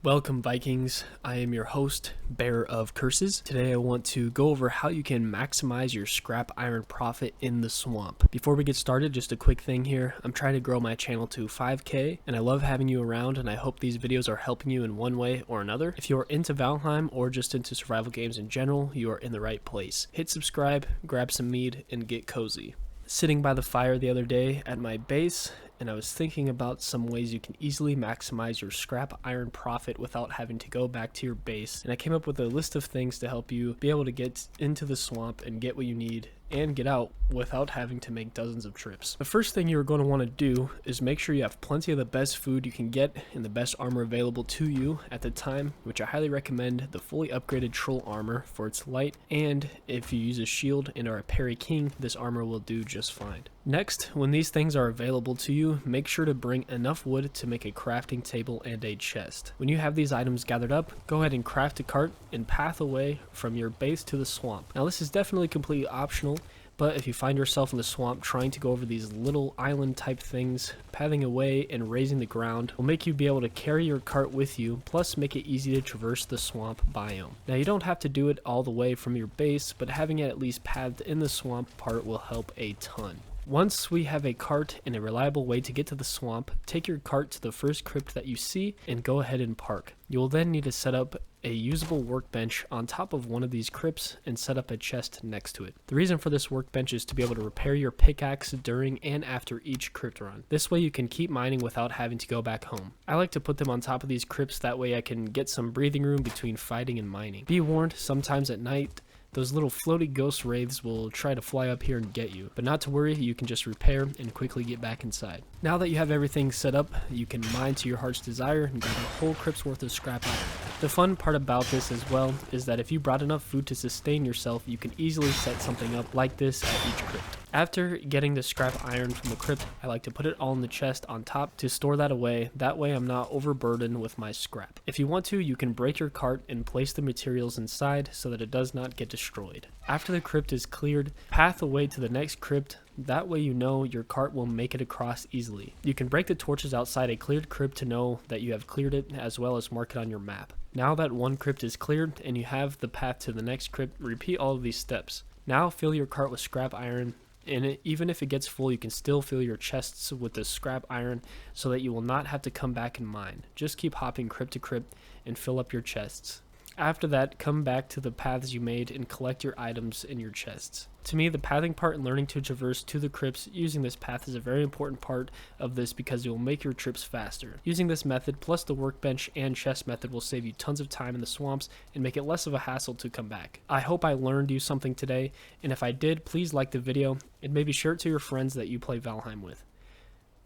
Welcome Vikings, I am your host, Bearer of Curses. Today I want to go over how you can maximize your scrap iron profit in the swamp. Before we get started, just a quick thing here. I'm trying to grow my channel to 5K and I love having you around, and I hope these videos are helping you in one way or another. If you're into Valheim or just into survival games in general, you are in the right place. Hit subscribe, grab some mead, and get cozy. Sitting by the fire the other day at my base, and I was thinking about some ways you can easily maximize your scrap iron profit without having to go back to your base, and I came up with a list of things to help you be able to get into the swamp and get what you need and get out without having to make dozens of trips. The first thing you're going to want to do is make sure you have plenty of the best food you can get and the best armor available to you at the time, which I highly recommend the fully upgraded troll armor for its light, and if you use a shield and are a parry king, this armor will do just fine. Next, when these things are available to you, make sure to bring enough wood to make a crafting table and a chest. When you have these items gathered up, go ahead and craft a cart and path away from your base to the swamp. Now this is definitely completely optional, but if you find yourself in the swamp trying to go over these little island type things, pathing away and raising the ground will make you be able to carry your cart with you, plus make it easy to traverse the swamp biome. Now you don't have to do it all the way from your base, but having it at least pathed in the swamp part will help a ton. Once we have a cart and a reliable way to get to the swamp, take your cart to the first crypt that you see and go ahead and park. You will then need to set up a usable workbench on top of one of these crypts and set up a chest next to it. The reason for this workbench is to be able to repair your pickaxe during and after each crypt run. This way you can keep mining without having to go back home. I like to put them on top of these crypts, that way I can get some breathing room between fighting and mining. Be warned, sometimes at night those little floaty ghost wraiths will try to fly up here and get you, but not to worry, you can just repair and quickly get back inside. Now that you have everything set up, you can mine to your heart's desire and grab a whole crypt's worth of scrap iron. The fun part about this as well is that if you brought enough food to sustain yourself, you can easily set something up like this at each crypt. After getting the scrap iron from the crypt, I like to put it all in the chest on top to store that away. That way I'm not overburdened with my scrap. If you want to, you can break your cart and place the materials inside so that it does not get destroyed. After the crypt is cleared, path away to the next crypt. That way you know your cart will make it across easily. You can break the torches outside a cleared crypt to know that you have cleared it, as well as mark it on your map. Now that one crypt is cleared and you have the path to the next crypt, repeat all of these steps. Now fill your cart with scrap iron, and even if it gets full, you can still fill your chests with the scrap iron so that you will not have to come back and mine. Just keep hopping crypt to crypt and fill up your chests. After that, come back to the paths you made and collect your items in your chests. To me, the pathing part and learning to traverse to the crypts using this path is a very important part of this because it will make your trips faster. Using this method plus the workbench and chest method will save you tons of time in the swamps and make it less of a hassle to come back. I hope I learned you something today, and if I did, please like the video and maybe share it to your friends that you play Valheim with.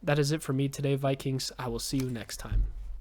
That is it for me today, Vikings. I will see you next time.